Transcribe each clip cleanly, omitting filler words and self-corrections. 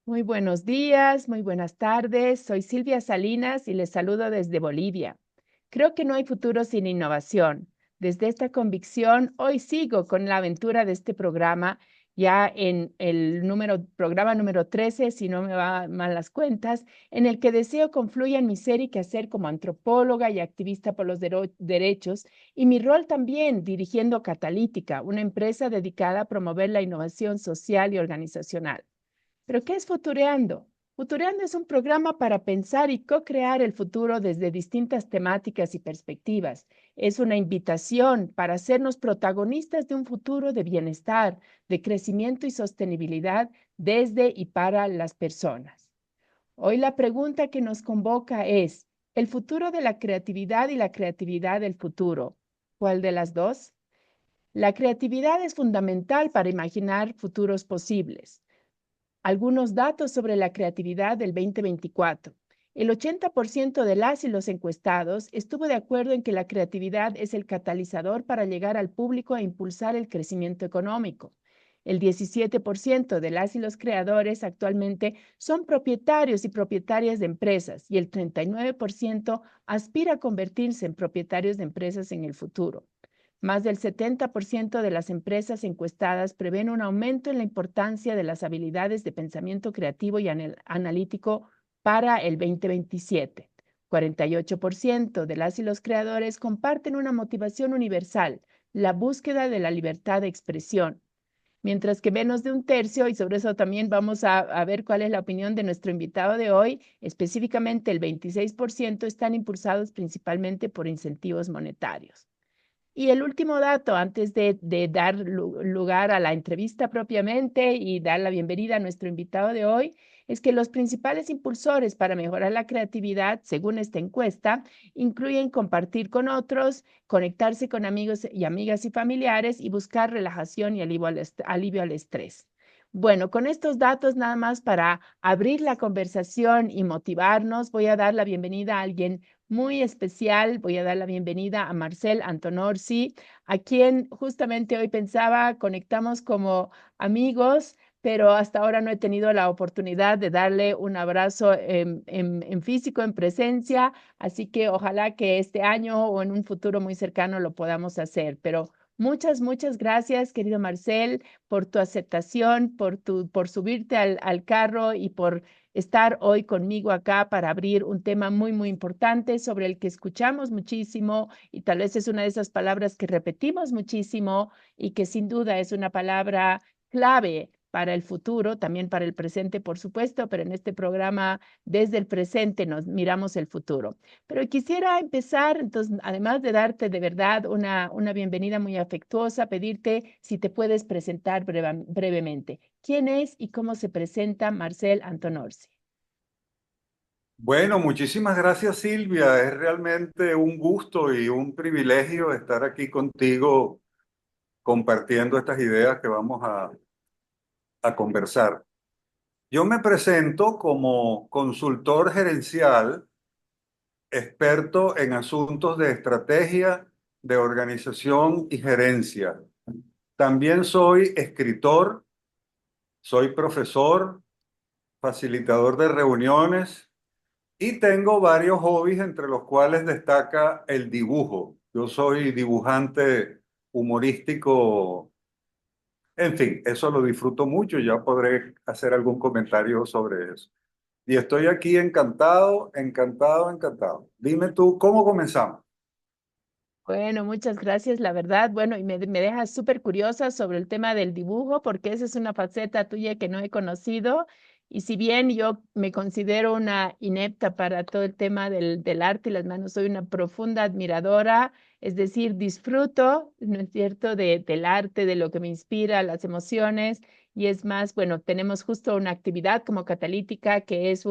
Muy buenos días, muy buenas tardes. Soy Silvia Salinas y les saludo desde Bolivia. Creo que no hay futuro sin innovación. Desde esta convicción, hoy sigo con la aventura de este programa, ya en el programa número 13, si no me va mal las cuentas, en el que deseo confluya en mi ser y quehacer como antropóloga y activista por los derechos y mi rol también dirigiendo Catalítica, una empresa dedicada a promover la innovación social y organizacional. ¿Pero qué es Futureando? Futureando es un programa para pensar y co-crear el futuro desde distintas temáticas y perspectivas. Es una invitación para hacernos protagonistas de un futuro de bienestar, de crecimiento y sostenibilidad desde y para las personas. Hoy la pregunta que nos convoca es, ¿el futuro de la creatividad y la creatividad del futuro? ¿Cuál de las dos? La creatividad es fundamental para imaginar futuros posibles. Algunos datos sobre la creatividad del 2024. El 80% de las y los encuestados estuvo de acuerdo en que la creatividad es el catalizador para llegar al público e impulsar el crecimiento económico. El 17% de las y los creadores actualmente son propietarios y propietarias de empresas y el 39% aspira a convertirse en propietarios de empresas en el futuro. Más del 70% de las empresas encuestadas prevén un aumento en la importancia de las habilidades de pensamiento creativo y analítico para el 2027. 48% de las y los creadores comparten una motivación universal, la búsqueda de la libertad de expresión, mientras que menos de un tercio, y sobre eso también vamos a ver cuál es la opinión de nuestro invitado de hoy, específicamente el 26% están impulsados principalmente por incentivos monetarios. Y el último dato, antes de dar lugar a la entrevista propiamente y dar la bienvenida a nuestro invitado de hoy, es que los principales impulsores para mejorar la creatividad, según esta encuesta, incluyen compartir con otros, conectarse con amigos y amigas y familiares y buscar relajación y alivio al estrés. Bueno, con estos datos nada más para abrir la conversación y motivarnos, voy a dar la bienvenida a alguien muy especial. Voy a dar la bienvenida a Marcel Antonorsi, a quien justamente hoy pensaba conectamos como amigos, pero hasta ahora no he tenido la oportunidad de darle un abrazo en físico, en presencia, así que ojalá que este año o en un futuro muy cercano lo podamos hacer. Pero muchas gracias, querido Marcel, por tu aceptación, por subirte al carro y por estar hoy conmigo acá para abrir un tema muy importante sobre el que escuchamos muchísimo y tal vez es una de esas palabras que repetimos muchísimo y que sin duda es una palabra clave para el futuro, también para el presente, por supuesto, pero en este programa desde el presente nos miramos el futuro. Pero quisiera empezar, entonces, además de darte de verdad una bienvenida muy afectuosa, pedirte si te puedes presentar brevemente. ¿Quién es y cómo se presenta Marcel Antonorsi? Bueno, muchísimas gracias Silvia. Es realmente un gusto y un privilegio estar aquí contigo compartiendo estas ideas que vamos a conversar. Yo me presento como consultor gerencial, experto en asuntos de estrategia, de organización y gerencia. También soy escritor, soy profesor, facilitador de reuniones. Y tengo varios hobbies, entre los cuales destaca el dibujo. Yo soy dibujante humorístico. En fin, eso lo disfruto mucho. Ya podré hacer algún comentario sobre eso. Y estoy aquí encantado, encantado, encantado. Dime tú, ¿cómo comenzamos? Bueno, muchas gracias, la verdad. Bueno, y me dejas súper curiosa sobre el tema del dibujo, porque esa es una faceta tuya que no he conocido. Y si bien yo me considero una inepta para todo el tema del arte y las manos, soy una profunda admiradora, es decir, disfruto, ¿no es cierto?, del arte, de lo que me inspira, las emociones. Y es más, bueno, tenemos justo una actividad como Catalítica que es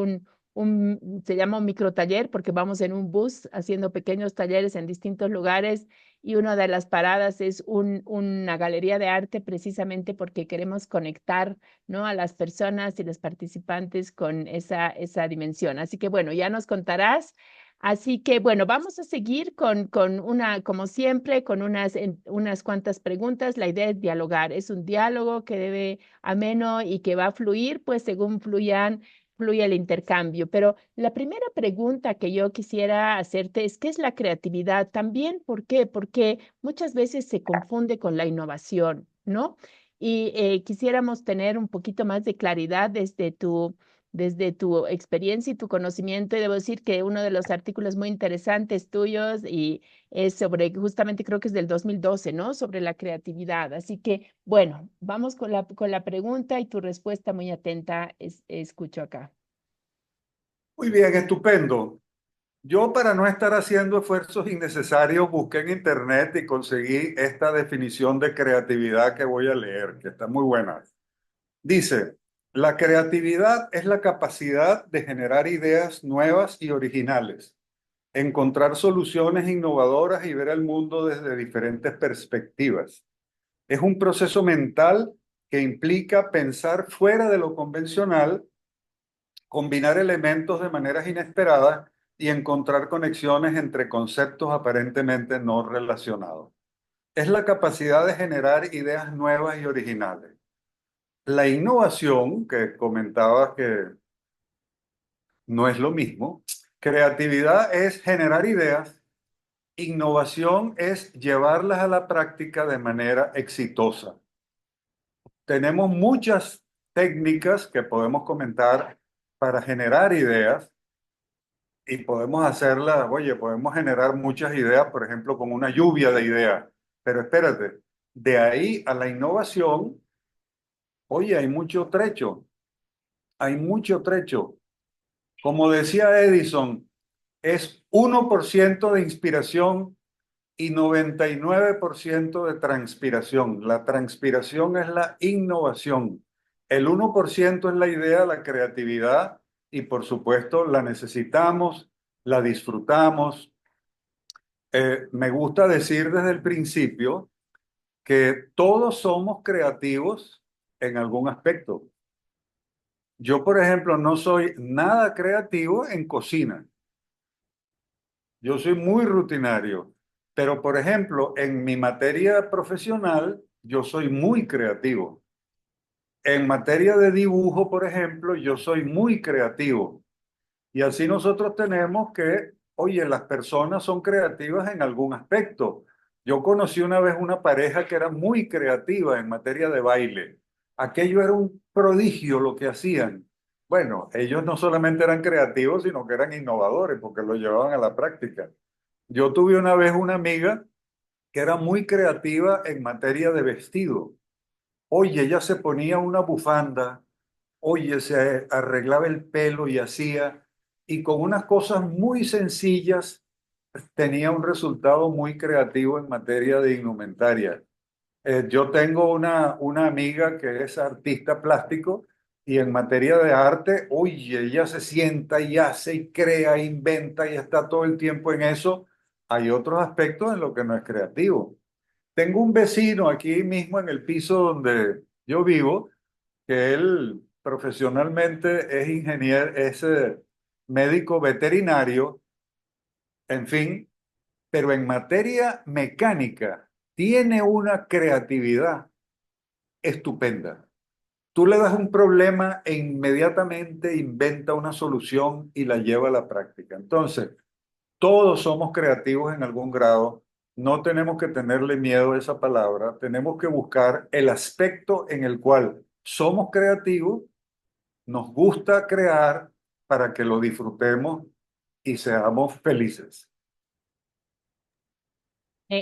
se llama un microtaller porque vamos en un bus haciendo pequeños talleres en distintos lugares y una de las paradas es una galería de arte precisamente porque queremos conectar, ¿no?, a las personas y los participantes con esa dimensión. Así que bueno, ya nos contarás. Así que, bueno, vamos a seguir con una, como siempre, con unas cuantas preguntas. La idea es dialogar. Es un diálogo que debe ameno y que va a fluir, pues según fluye el intercambio. Pero la primera pregunta que yo quisiera hacerte es, ¿qué es la creatividad? También, ¿por qué? Porque muchas veces se confunde con la innovación, ¿no? Y quisiéramos tener un poquito más de claridad desde tu experiencia y tu conocimiento, y debo decir que uno de los artículos muy interesantes tuyos y es sobre, justamente creo que es del 2012, ¿no? Sobre la creatividad. Así que, bueno, vamos con la pregunta y tu respuesta muy atenta escucho acá. Muy bien, estupendo. Yo, para no estar haciendo esfuerzos innecesarios, busqué en internet y conseguí esta definición de creatividad que voy a leer, que está muy buena. Dice, la creatividad es la capacidad de generar ideas nuevas y originales, encontrar soluciones innovadoras y ver el mundo desde diferentes perspectivas. Es un proceso mental que implica pensar fuera de lo convencional, combinar elementos de maneras inesperadas y encontrar conexiones entre conceptos aparentemente no relacionados. Es la capacidad de generar ideas nuevas y originales. La innovación, que comentabas que no es lo mismo, creatividad es generar ideas, innovación es llevarlas a la práctica de manera exitosa. Tenemos muchas técnicas que podemos comentar para generar ideas y podemos hacerlas, oye, podemos generar muchas ideas, por ejemplo, con una lluvia de ideas. Pero espérate, de ahí a la innovación, oye, hay mucho trecho. Como decía Edison, es 1% de inspiración y 99% de transpiración. La transpiración es la innovación. El 1% es la idea, la creatividad, y por supuesto la necesitamos, la disfrutamos. Me gusta decir desde el principio que todos somos creativos en algún aspecto. Yo, por ejemplo, no soy nada creativo en cocina. Yo soy muy rutinario, pero por ejemplo, en mi materia profesional, yo soy muy creativo. En materia de dibujo, por ejemplo, yo soy muy creativo. Y así nosotros tenemos que, oye, las personas son creativas en algún aspecto. Yo conocí una vez una pareja que era muy creativa en materia de baile. Aquello era un prodigio lo que hacían. Bueno, ellos no solamente eran creativos, sino que eran innovadores porque lo llevaban a la práctica. Yo tuve una vez una amiga que era muy creativa en materia de vestido. Oye, ella se ponía una bufanda, oye, se arreglaba el pelo y hacía, y con unas cosas muy sencillas tenía un resultado muy creativo en materia de indumentaria. Yo tengo una amiga que es artista plástico y en materia de arte, oye, ella se sienta y hace y crea, inventa y está todo el tiempo en eso. Hay otros aspectos en lo que no es creativo. Tengo un vecino aquí mismo en el piso donde yo vivo, que él profesionalmente es ingeniero, es médico veterinario, en fin, pero en materia mecánica tiene una creatividad estupenda. Tú le das un problema e inmediatamente inventa una solución y la lleva a la práctica. Entonces, todos somos creativos en algún grado. No tenemos que tenerle miedo a esa palabra. Tenemos que buscar el aspecto en el cual somos creativos, nos gusta crear para que lo disfrutemos y seamos felices.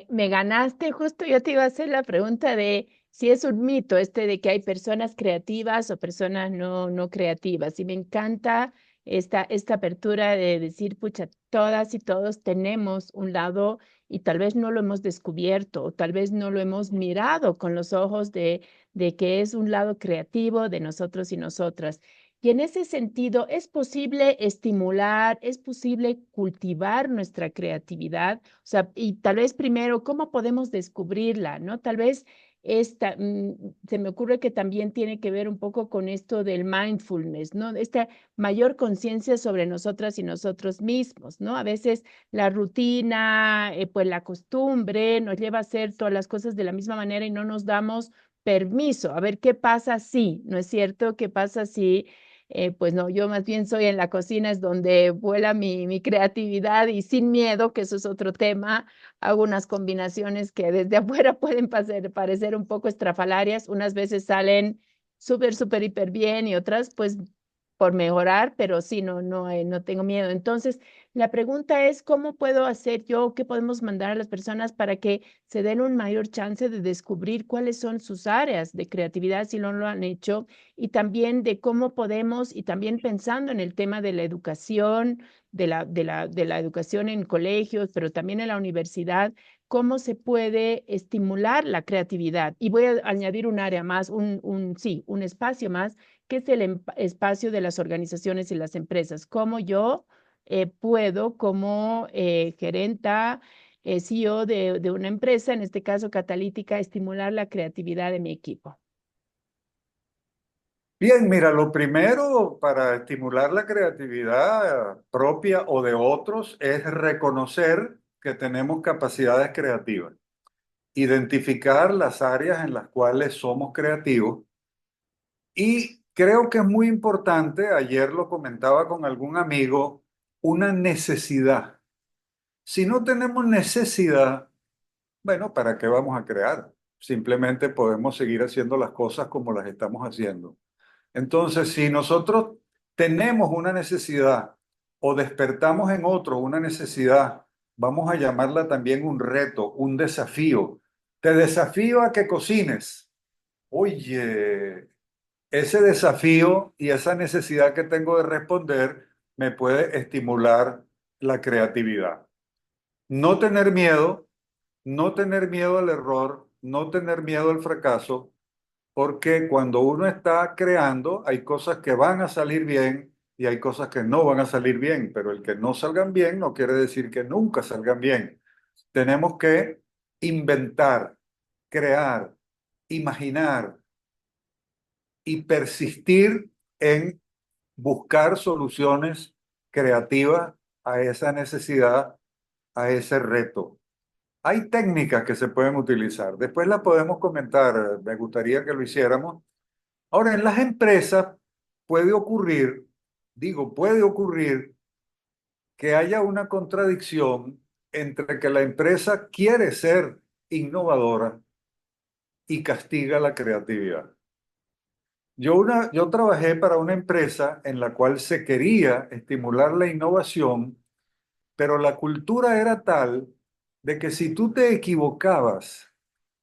Me ganaste, justo yo te iba a hacer la pregunta de si es un mito este de que hay personas creativas o personas no creativas. Y me encanta esta apertura de decir, pucha, todas y todos tenemos un lado y tal vez no lo hemos descubierto o tal vez no lo hemos mirado con los ojos de que es un lado creativo de nosotros y nosotras. Y en ese sentido, ¿es posible estimular, es posible cultivar nuestra creatividad? O sea, y tal vez primero, ¿cómo podemos descubrirla? ¿No? Tal vez se me ocurre que también tiene que ver un poco con esto del mindfulness, ¿no? Esta mayor conciencia sobre nosotras y nosotros mismos, ¿no? A veces la rutina, pues la costumbre nos lleva a hacer todas las cosas de la misma manera y no nos damos permiso. A ver, ¿qué pasa si? ¿No es cierto? ¿Qué pasa si? Pues no, yo más bien soy en la cocina, es donde vuela mi creatividad y sin miedo, que eso es otro tema, hago unas combinaciones que desde afuera pueden parecer un poco estrafalarias, unas veces salen súper, súper, hiper bien y otras pues por mejorar, pero sí, no tengo miedo. Entonces, la pregunta es, ¿cómo puedo hacer yo, qué podemos mandar a las personas para que se den un mayor chance de descubrir cuáles son sus áreas de creatividad si no lo han hecho? Y también de cómo podemos, y también pensando en el tema de la educación, de la educación en colegios, pero también en la universidad, cómo se puede estimular la creatividad. Y voy a añadir un área más, sí, un espacio más, que es el espacio de las organizaciones y las empresas. Cómo yo puedo, como gerenta, CEO de una empresa, en este caso Catalítica, estimular la creatividad de mi equipo. Bien, mira, lo primero para estimular la creatividad propia o de otros es reconocer que tenemos capacidades creativas, identificar las áreas en las cuales somos creativos y creo que es muy importante, ayer lo comentaba con algún amigo, una necesidad. Si no tenemos necesidad, bueno, ¿para qué vamos a crear? Simplemente podemos seguir haciendo las cosas como las estamos haciendo. Entonces, si nosotros tenemos una necesidad o despertamos en otro una necesidad, vamos a llamarla también un reto, un desafío. Te desafío a que cocines. Oye, ese desafío y esa necesidad que tengo de responder me puede estimular la creatividad. No tener miedo, no tener miedo al error, no tener miedo al fracaso, porque cuando uno está creando, hay cosas que van a salir bien y hay cosas que no van a salir bien, pero el que no salgan bien no quiere decir que nunca salgan bien. Tenemos que inventar, crear, imaginar y persistir en buscar soluciones creativas a esa necesidad, a ese reto. Hay técnicas que se pueden utilizar. Después las podemos comentar. Me gustaría que lo hiciéramos. Ahora, en las empresas puede ocurrir, digo, puede ocurrir que haya una contradicción entre que la empresa quiere ser innovadora y castiga la creatividad. Yo trabajé para una empresa en la cual se quería estimular la innovación, pero la cultura era tal de que si tú te equivocabas,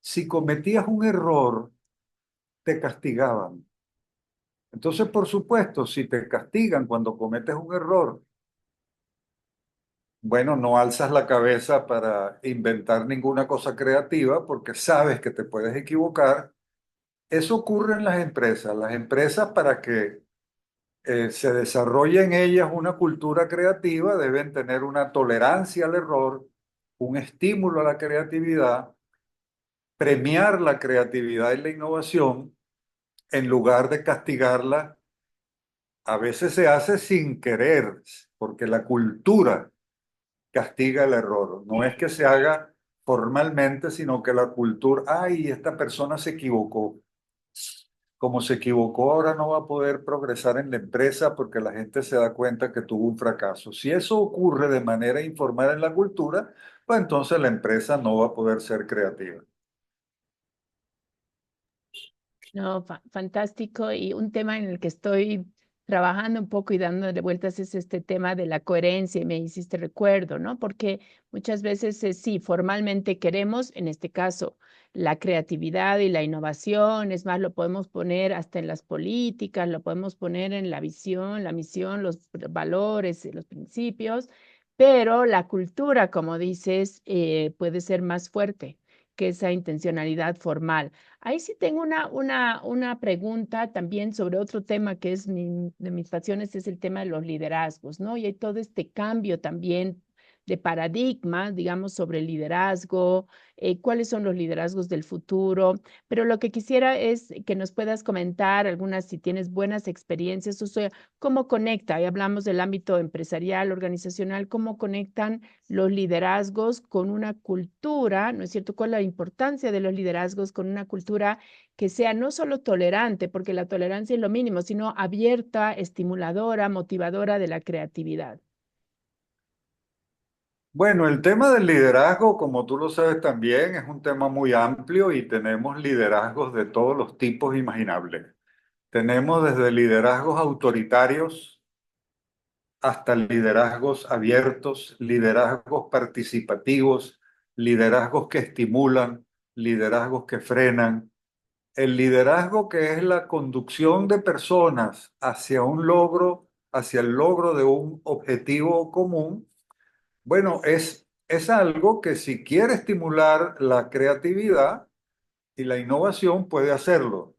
si cometías un error, te castigaban. Entonces, por supuesto, si te castigan cuando cometes un error, bueno, no alzas la cabeza para inventar ninguna cosa creativa porque sabes que te puedes equivocar. Eso ocurre en las empresas. Las empresas, para que se desarrolle en ellas una cultura creativa, deben tener una tolerancia al error, un estímulo a la creatividad, premiar la creatividad y la innovación en lugar de castigarla. A veces se hace sin querer, porque la cultura castiga el error. No es que se haga formalmente, sino que la cultura, ay, esta persona se equivocó. Como se equivocó, ahora no va a poder progresar en la empresa porque la gente se da cuenta que tuvo un fracaso. Si eso ocurre de manera informal en la cultura, pues entonces la empresa no va a poder ser creativa. No, fantástico. Y un tema en el que estoy trabajando un poco y dándole vueltas es este tema de la coherencia, y me hiciste recuerdo, ¿no? Porque muchas veces sí, formalmente queremos, en este caso, la creatividad y la innovación, es más, lo podemos poner hasta en las políticas, lo podemos poner en la visión, la misión, los valores, los principios, pero la cultura, como dices, puede ser más fuerte que esa intencionalidad formal. Ahí sí tengo una pregunta también sobre otro tema que es de mis pasiones, es el tema de los liderazgos, ¿no? Y hay todo este cambio también de paradigmas, digamos, sobre el liderazgo, cuáles son los liderazgos del futuro. Pero lo que quisiera es que nos puedas comentar algunas, si tienes buenas experiencias, o sea, cómo conecta, y hablamos del ámbito empresarial, organizacional, cómo conectan los liderazgos con una cultura, ¿no es cierto? ¿Cuál es la importancia de los liderazgos con una cultura que sea no solo tolerante, porque la tolerancia es lo mínimo, sino abierta, estimuladora, motivadora de la creatividad? Bueno, el tema del liderazgo, como tú lo sabes también, es un tema muy amplio y tenemos liderazgos de todos los tipos imaginables. Tenemos desde liderazgos autoritarios hasta liderazgos abiertos, liderazgos participativos, liderazgos que estimulan, liderazgos que frenan. El liderazgo que es la conducción de personas hacia un logro, hacia el logro de un objetivo común, bueno, es algo que si quiere estimular la creatividad y la innovación puede hacerlo.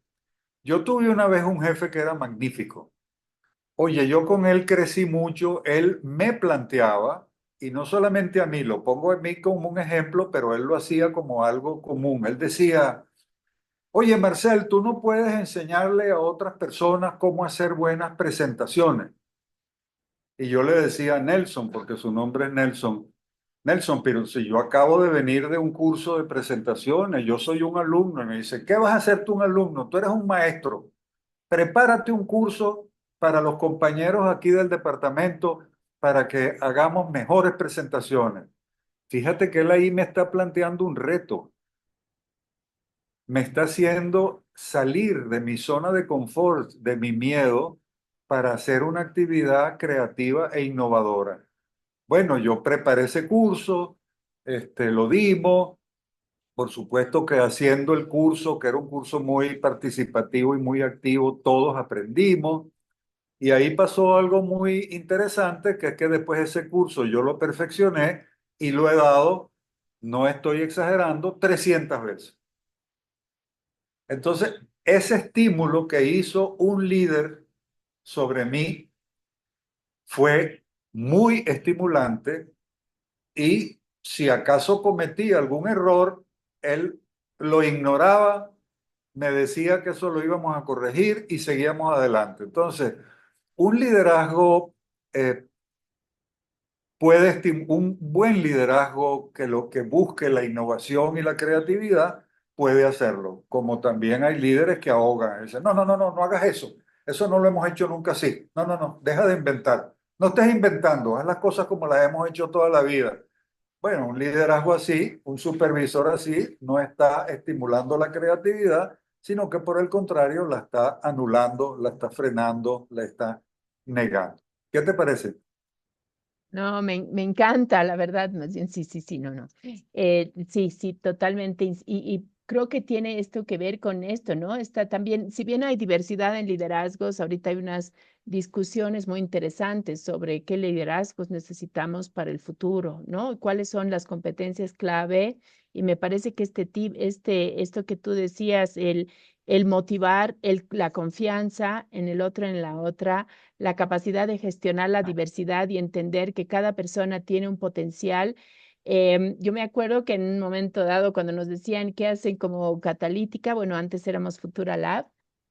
Yo tuve una vez un jefe que era magnífico. Oye, yo con él crecí mucho, él me planteaba, y no solamente a mí, lo pongo a mí como un ejemplo, pero él lo hacía como algo común. Él decía, oye, Marcel, tú no puedes enseñarle a otras personas cómo hacer buenas presentaciones. Y yo le decía a Nelson, porque su nombre es Nelson, Nelson, pero si yo acabo de venir de un curso de presentaciones, yo soy un alumno, y me dice, ¿qué vas a hacer tú un alumno? Tú eres un maestro. Prepárate un curso para los compañeros aquí del departamento para que hagamos mejores presentaciones. Fíjate que él ahí me está planteando un reto, me está haciendo salir de mi zona de confort, de mi miedo, para hacer una actividad creativa e innovadora. Bueno, yo preparé ese curso, lo dimos, por supuesto que haciendo el curso, que era un curso muy participativo y muy activo, todos aprendimos. Y ahí pasó algo muy interesante, que es que después de ese curso yo lo perfeccioné y lo he dado, no estoy exagerando, 300 veces. Entonces, ese estímulo que hizo un líder sobre mí fue muy estimulante y si acaso cometí algún error, él lo ignoraba, me decía que eso lo íbamos a corregir y seguíamos adelante. Entonces, un liderazgo eh, un buen liderazgo que lo que busque la innovación y la creatividad puede hacerlo, como también hay líderes que ahogan, dicen, no, no, no, no, no hagas eso no lo hemos hecho nunca así, no, no, no, deja de inventar, no estés inventando, haz las cosas como las hemos hecho toda la vida. Bueno, un liderazgo así, un supervisor así, no está estimulando la creatividad, sino que por el contrario la está anulando, la está frenando, la está negando. ¿Qué te parece? No, me encanta, la verdad, más bien, sí, sí, sí, no, no. Sí, sí, totalmente. Y creo que tiene esto que ver con esto, ¿no? Está también, si bien hay diversidad en liderazgos, ahorita hay unas discusiones muy interesantes sobre qué liderazgos necesitamos para el futuro, ¿no? ¿Cuáles son las competencias clave? Y me parece que esto que tú decías, el motivar, la confianza en el otro, en la otra, la capacidad de gestionar la diversidad y entender que cada persona tiene un potencial. Yo me acuerdo que en un momento dado, cuando nos decían qué hacen como catalítica, bueno, antes éramos Futura Lab,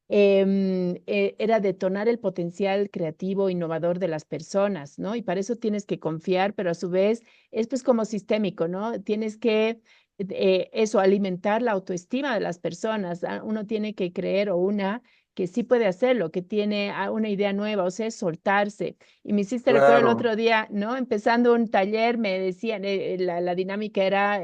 era detonar el potencial creativo, innovador de las personas, ¿no? Y para eso tienes que confiar, pero a su vez es pues como sistémico, ¿no? Tienes que eso, alimentar la autoestima de las personas. Uno tiene que creer o una que sí puede hacerlo, que tiene una idea nueva, o sea, es soltarse. Y me hiciste recuerdo el Claro. otro día, ¿no? Empezando un taller, me decían, la dinámica era,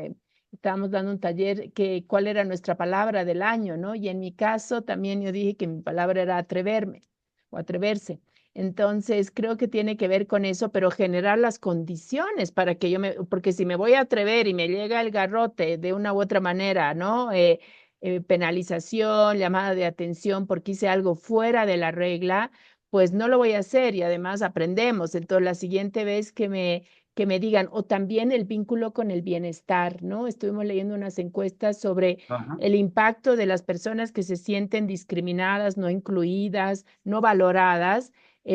estábamos dando un taller, que cuál era nuestra palabra del año, ¿no? Y en mi caso también yo dije que mi palabra era atreverme o atreverse. Entonces, creo que tiene que ver con eso, pero generar las condiciones para que porque si me voy a atrever y me llega el garrote de una u otra manera, ¿no? Penalización, llamada de atención porque hice algo fuera de la regla, pues no lo voy a hacer y además aprendemos. Entonces, la siguiente vez que me digan, o también el vínculo con el bienestar, ¿no? Estuvimos leyendo unas encuestas sobre Ajá. el impacto de las personas que se sienten discriminadas, no incluidas, no valoradas.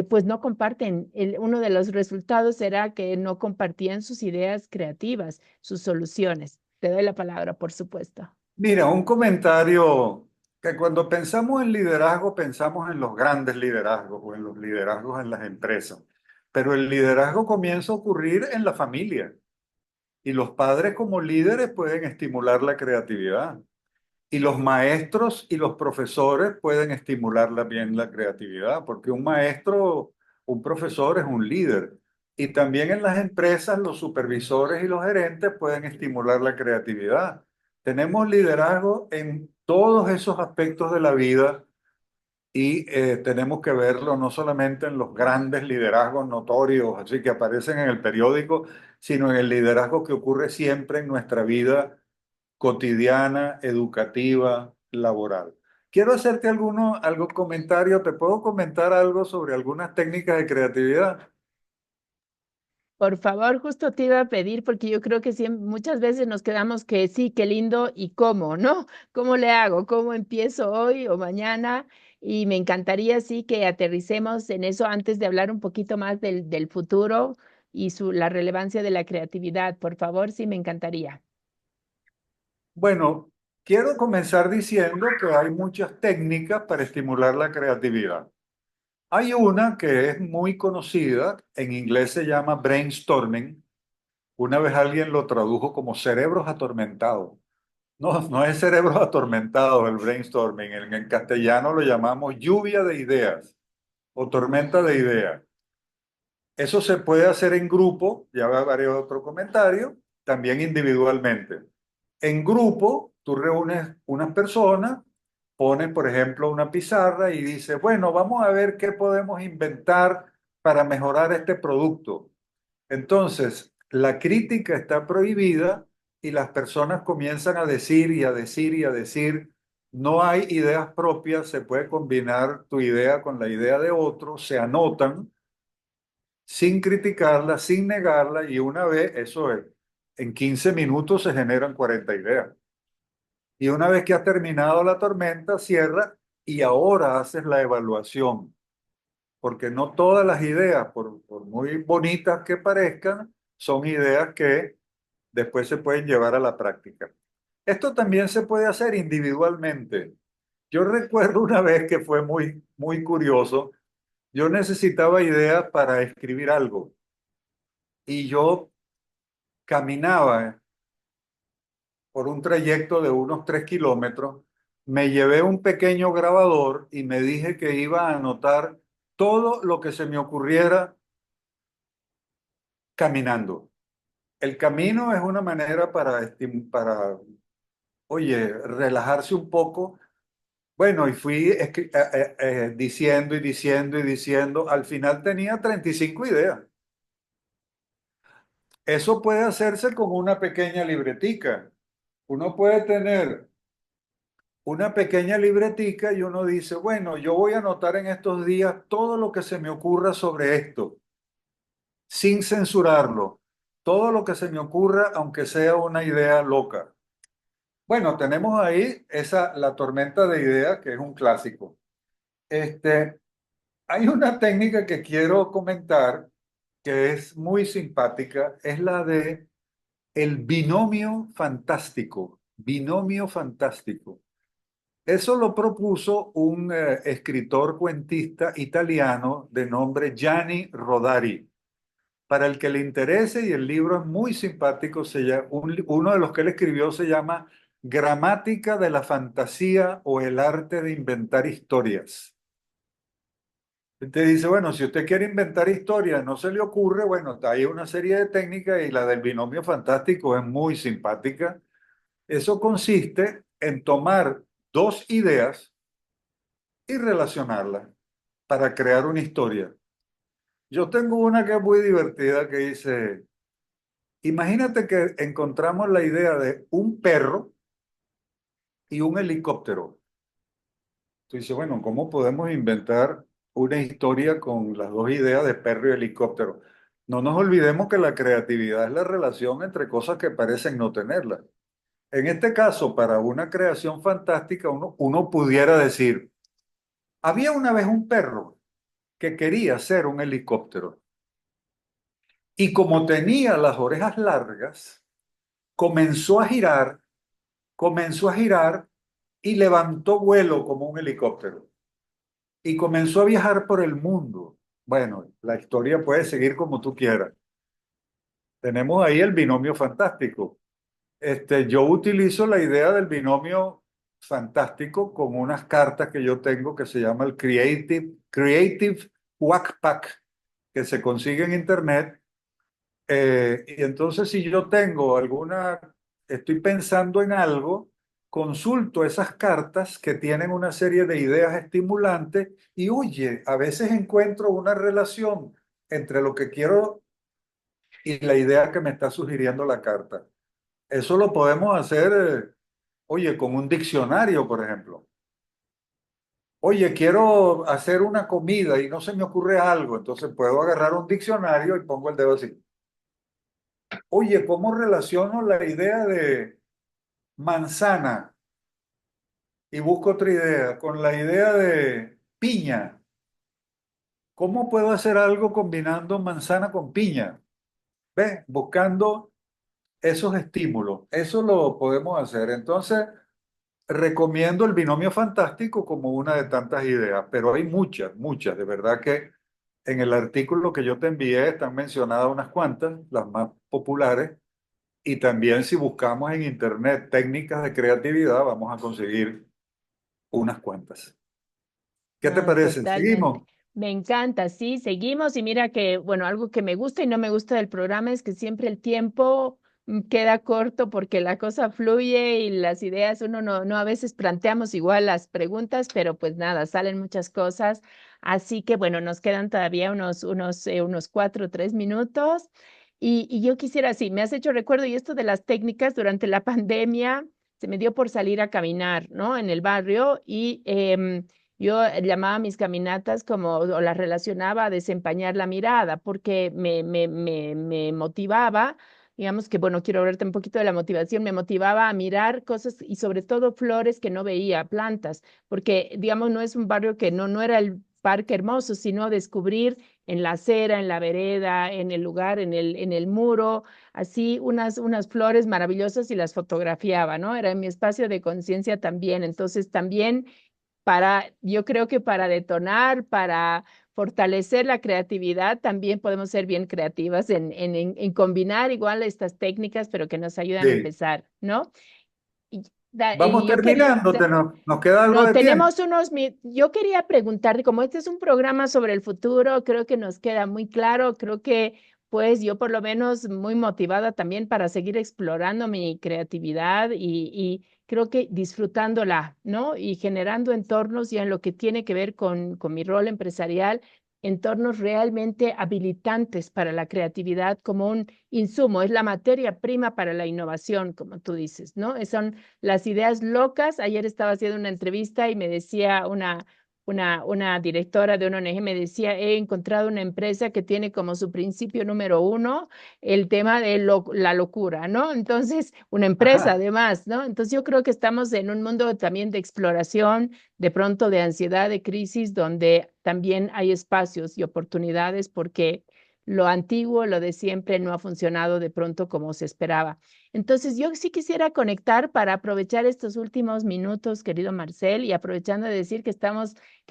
pues no comparten. Uno de los resultados será que no compartían sus ideas creativas, sus soluciones. Te doy la palabra, por supuesto. Mira, un comentario que cuando pensamos en liderazgo, pensamos en los grandes liderazgos o en los liderazgos en las empresas, pero el liderazgo comienza a ocurrir en la familia y los padres como líderes pueden estimular la creatividad. Y los maestros y los profesores pueden estimular bien la creatividad, porque un maestro, un profesor es un líder. Y también en las empresas, los supervisores y los gerentes pueden estimular la creatividad. Tenemos liderazgo en todos esos aspectos de la vida y tenemos que verlo no solamente en los grandes liderazgos notorios, así que aparecen en el periódico, sino en el liderazgo que ocurre siempre en nuestra vida cotidiana, educativa, laboral. Quiero hacerte algún comentario. ¿Te puedo comentar algo sobre algunas técnicas de creatividad? Por favor, justo te iba a pedir, porque yo creo que muchas veces nos quedamos que sí, qué lindo, y cómo, ¿no? ¿Cómo le hago? ¿Cómo empiezo hoy o mañana? Y me encantaría, sí, que aterricemos en eso antes de hablar un poquito más del futuro y la relevancia de la creatividad. Por favor, sí, me encantaría. Bueno, quiero comenzar diciendo que hay muchas técnicas para estimular la creatividad. Hay una que es muy conocida, en inglés se llama brainstorming. Una vez alguien lo tradujo como cerebros atormentados. No, no es cerebros atormentados el brainstorming. En castellano lo llamamos lluvia de ideas o tormenta de ideas. Eso se puede hacer en grupo, ya haré otro comentario, también individualmente. En grupo, tú reúnes unas personas, pones, por ejemplo, una pizarra y dices, bueno, vamos a ver qué podemos inventar para mejorar este producto. Entonces, la crítica está prohibida y las personas comienzan a decir y a decir y a decir, no hay ideas propias, se puede combinar tu idea con la idea de otro, se anotan sin criticarla, sin negarla, y una vez, eso es, en 15 minutos se generan 40 ideas. Y una vez que has terminado la tormenta, cierra y ahora haces la evaluación, porque no todas las ideas, por muy bonitas que parezcan, son ideas que después se pueden llevar a la práctica. Esto también se puede hacer individualmente. Yo recuerdo una vez que fue muy curioso. Yo necesitaba ideas para escribir algo y yo caminaba por un trayecto de unos 3 kilómetros, me llevé un pequeño grabador y me dije que iba a anotar todo lo que se me ocurriera caminando. El camino es una manera para, oye, relajarse un poco. Bueno, y fui diciendo y diciendo y diciendo. Al final tenía 35 ideas. Eso puede hacerse con una pequeña libretica. Uno puede tener una pequeña libretica y uno dice, bueno, yo voy a anotar en estos días todo lo que se me ocurra sobre esto, sin censurarlo. Todo lo que se me ocurra, aunque sea una idea loca. Bueno, tenemos ahí la tormenta de ideas, que es un clásico. Este, hay una técnica que quiero comentar que es muy simpática, es la de el binomio fantástico. Binomio fantástico. Eso lo propuso un escritor cuentista italiano de nombre Gianni Rodari. Para el que le interese, y el libro es muy simpático, uno de los que él escribió se llama Gramática de la Fantasía o el arte de inventar historias. Te dice, bueno, si usted quiere inventar historias, no se le ocurre, bueno, hay una serie de técnicas y la del binomio fantástico es muy simpática. Eso consiste en tomar dos ideas y relacionarlas para crear una historia. Yo tengo una que es muy divertida que dice, imagínate que encontramos la idea de un perro y un helicóptero. Tú dices, bueno, ¿cómo podemos inventar una historia con las dos ideas de perro y helicóptero? No nos olvidemos que la creatividad es la relación entre cosas que parecen no tenerlas. En este caso, para una creación fantástica, uno pudiera decir, había una vez un perro que quería ser un helicóptero. Y como tenía las orejas largas, comenzó a girar y levantó vuelo como un helicóptero. Y comenzó a viajar por el mundo. Bueno, la historia puede seguir como tú quieras. Tenemos ahí el binomio fantástico. Yo utilizo la idea del binomio fantástico con unas cartas que yo tengo que se llama el Creative Quack Pack, que se consigue en internet. Y entonces si yo tengo estoy pensando en algo, consulto esas cartas que tienen una serie de ideas estimulantes y oye, a veces encuentro una relación entre lo que quiero y la idea que me está sugiriendo la carta. Eso lo podemos hacer, oye, con un diccionario, por ejemplo. Oye, quiero hacer una comida y no se me ocurre algo, entonces puedo agarrar un diccionario y pongo el dedo así. Oye, ¿cómo relaciono la idea de manzana y busco otra idea con la idea de piña? ¿Cómo puedo hacer algo combinando manzana con piña? ¿Ves? Buscando esos estímulos. Eso lo podemos hacer. Entonces, recomiendo el binomio fantástico como una de tantas ideas, pero hay muchas, muchas. De verdad que en el artículo que yo te envié están mencionadas unas cuantas, las más populares, y también si buscamos en internet técnicas de creatividad, vamos a conseguir unas cuantas. ¿Qué te No, parece? totalmente. ¿Seguimos? Me encanta, sí, seguimos y mira que, bueno, algo que me gusta y no me gusta del programa es que siempre el tiempo queda corto porque la cosa fluye y las ideas, uno no a veces planteamos igual las preguntas, pero pues nada, salen muchas cosas. Así que bueno, nos quedan todavía unos 4 o 3 minutos y yo quisiera, sí, me has hecho recuerdo y esto de las técnicas durante la pandemia, se me dio por salir a caminar, ¿no? En el barrio y yo llamaba a mis caminatas como, o las relacionaba a desempañar la mirada, porque me motivaba, digamos que, bueno, quiero hablarte un poquito de la motivación, me motivaba a mirar cosas y sobre todo flores que no veía, plantas, porque, digamos, no es un barrio que no era el parque hermoso, sino descubrir en la acera, en la vereda, en el lugar, en el muro, así unas flores maravillosas y las fotografiaba, ¿no? Era mi espacio de conciencia también, entonces también yo creo que para detonar, para fortalecer la creatividad, también podemos ser bien creativas en combinar igual estas técnicas, pero que nos ayudan a Sí. empezar, ¿no? Y, Vamos y yo quería, terminando, nos queda algo no, de tiempo. yo quería preguntarte, como este es un programa sobre el futuro, creo que nos queda muy claro, creo que pues yo por lo menos muy motivada también para seguir explorando mi creatividad y creo que disfrutándola, ¿no? Y generando entornos ya en lo que tiene que ver con mi rol empresarial, entornos realmente habilitantes para la creatividad como un insumo, es la materia prima para la innovación, como tú dices, ¿no? Son las ideas locas. Ayer estaba haciendo una entrevista y me decía una directora de una ONG, me decía, he encontrado una empresa que tiene como su principio número uno el tema de la locura, ¿no? Entonces, una empresa Ajá. además, ¿no? Entonces, yo creo que estamos en un mundo también de exploración, de pronto de ansiedad, de crisis, donde también hay espacios y oportunidades porque lo antiguo, lo de siempre, no ha funcionado de pronto como se esperaba. Entonces, yo sí quisiera conectar para aprovechar estos últimos minutos, querido Marcel, y aprovechando de decir que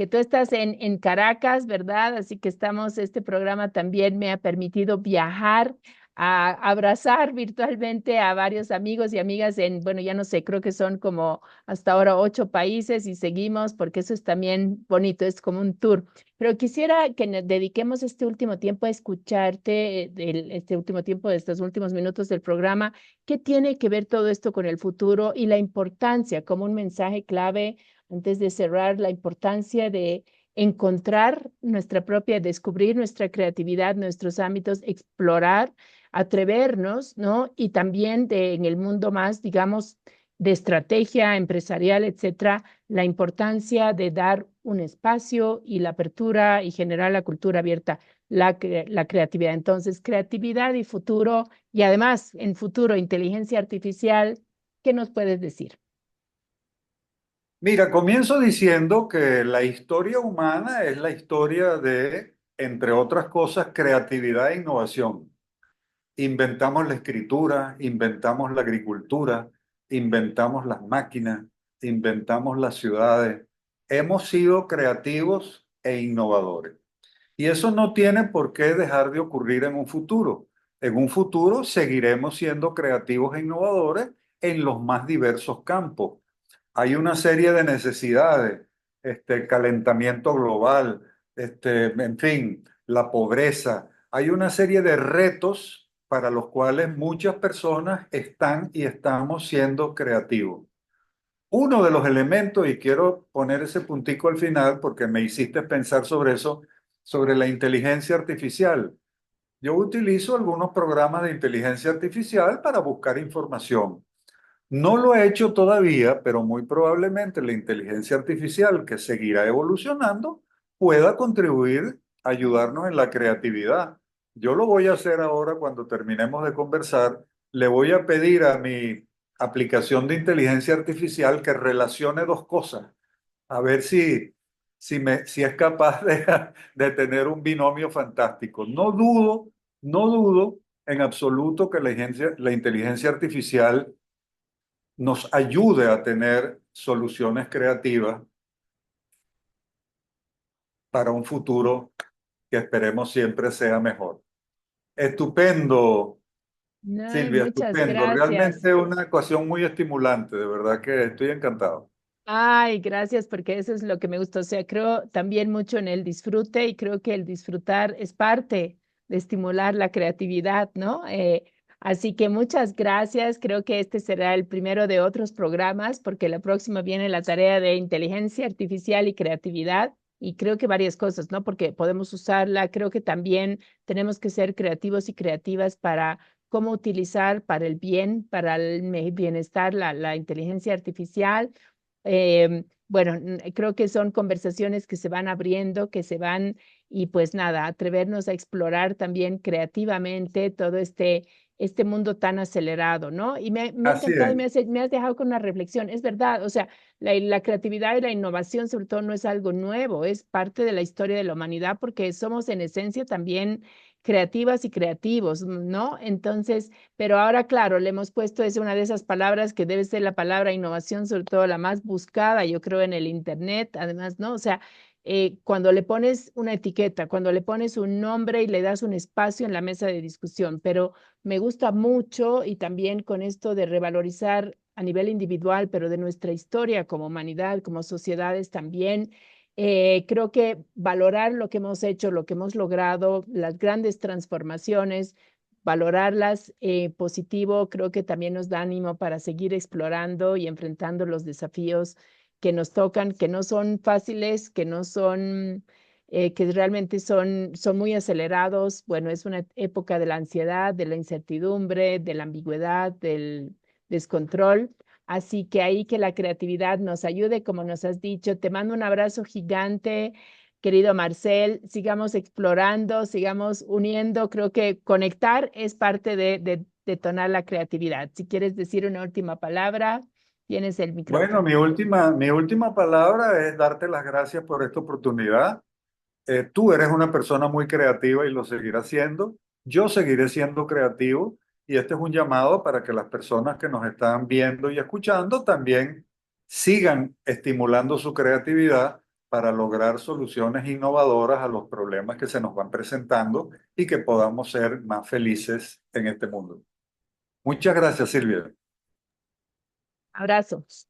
tú estás en Caracas, ¿verdad? Así que este programa también me ha permitido viajar a abrazar virtualmente a varios amigos y amigas bueno, ya no sé, creo que son como hasta ahora 8 países y seguimos porque eso es también bonito, es como un tour. Pero quisiera que nos dediquemos este último tiempo a escucharte, este último tiempo de estos últimos minutos del programa. ¿Qué tiene que ver todo esto con el futuro y la importancia, como un mensaje clave antes de cerrar, la importancia de encontrar descubrir nuestra creatividad, nuestros ámbitos, explorar, atrevernos, ¿no? Y también en el mundo más, digamos, de estrategia empresarial, etcétera, la importancia de dar un espacio y la apertura y generar la cultura abierta, la creatividad. Entonces, creatividad y futuro y además, en futuro, inteligencia artificial, ¿qué nos puedes decir? Mira, comienzo diciendo que la historia humana es la historia de, entre otras cosas, creatividad e innovación. Inventamos la escritura, inventamos la agricultura, inventamos las máquinas, inventamos las ciudades. Hemos sido creativos e innovadores. Y eso no tiene por qué dejar de ocurrir en un futuro. En un futuro seguiremos siendo creativos e innovadores en los más diversos campos. Hay una serie de necesidades, calentamiento global, en fin, la pobreza. Hay una serie de retos para los cuales muchas personas están y estamos siendo creativos. Uno de los elementos, y quiero poner ese puntico al final porque me hiciste pensar sobre eso, sobre la inteligencia artificial. Yo utilizo algunos programas de inteligencia artificial para buscar información. No lo he hecho todavía, pero muy probablemente la inteligencia artificial, que seguirá evolucionando, pueda contribuir a ayudarnos en la creatividad. Yo lo voy a hacer ahora cuando terminemos de conversar. Le voy a pedir a mi aplicación de inteligencia artificial que relacione dos cosas, a ver si es capaz de tener un binomio fantástico. No dudo en absoluto que la inteligencia artificial nos ayude a tener soluciones creativas para un futuro que esperemos siempre sea mejor. Estupendo, Ay, Silvia, muchas estupendo. gracias. Realmente una ecuación muy estimulante, de verdad que estoy encantado. Ay, gracias, porque eso es lo que me gusta. O sea, creo también mucho en el disfrute y creo que el disfrutar es parte de estimular la creatividad, ¿no? Así que muchas gracias. Creo que este será el primero de otros programas, porque la próxima viene la tarea de inteligencia artificial y creatividad. Y creo que varias cosas, ¿no? Porque podemos usarla. Creo que también tenemos que ser creativos y creativas para cómo utilizar para el bien, para el bienestar la inteligencia artificial. Bueno, creo que son conversaciones que se van abriendo, que se van, y pues nada, atrevernos a explorar también creativamente todo este mundo tan acelerado, ¿no? Y me ha Así encantado y es, me has dejado con una reflexión. Es verdad, o sea, la creatividad y la innovación sobre todo no es algo nuevo, es parte de la historia de la humanidad porque somos en esencia también creativas y creativos, ¿no? Entonces, pero ahora, claro, le hemos puesto, es una de esas palabras que debe ser la palabra innovación, sobre todo la más buscada, yo creo, en el Internet, además, ¿no? O sea, cuando le pones una etiqueta, cuando le pones un nombre y le das un espacio en la mesa de discusión, pero me gusta mucho y también con esto de revalorizar a nivel individual, pero de nuestra historia como humanidad, como sociedades también. Creo que valorar lo que hemos hecho, lo que hemos logrado, las grandes transformaciones, valorarlas positivo, creo que también nos da ánimo para seguir explorando y enfrentando los desafíos que nos tocan, que no son fáciles, que no son, que realmente son muy acelerados. Bueno, es una época de la ansiedad, de la incertidumbre, de la ambigüedad, del descontrol. Así que ahí que la creatividad nos ayude, como nos has dicho. Te mando un abrazo gigante, querido Marcel. Sigamos explorando, sigamos uniendo. Creo que conectar es parte de detonar la creatividad. Si quieres decir una última palabra, tienes el bueno, micrófono. mi última palabra es darte las gracias por esta oportunidad. Tú eres una persona muy creativa y lo seguirás siendo. Yo seguiré siendo creativo y este es un llamado para que las personas que nos están viendo y escuchando también sigan estimulando su creatividad para lograr soluciones innovadoras a los problemas que se nos van presentando y que podamos ser más felices en este mundo. Muchas gracias, Silvia. Abrazos.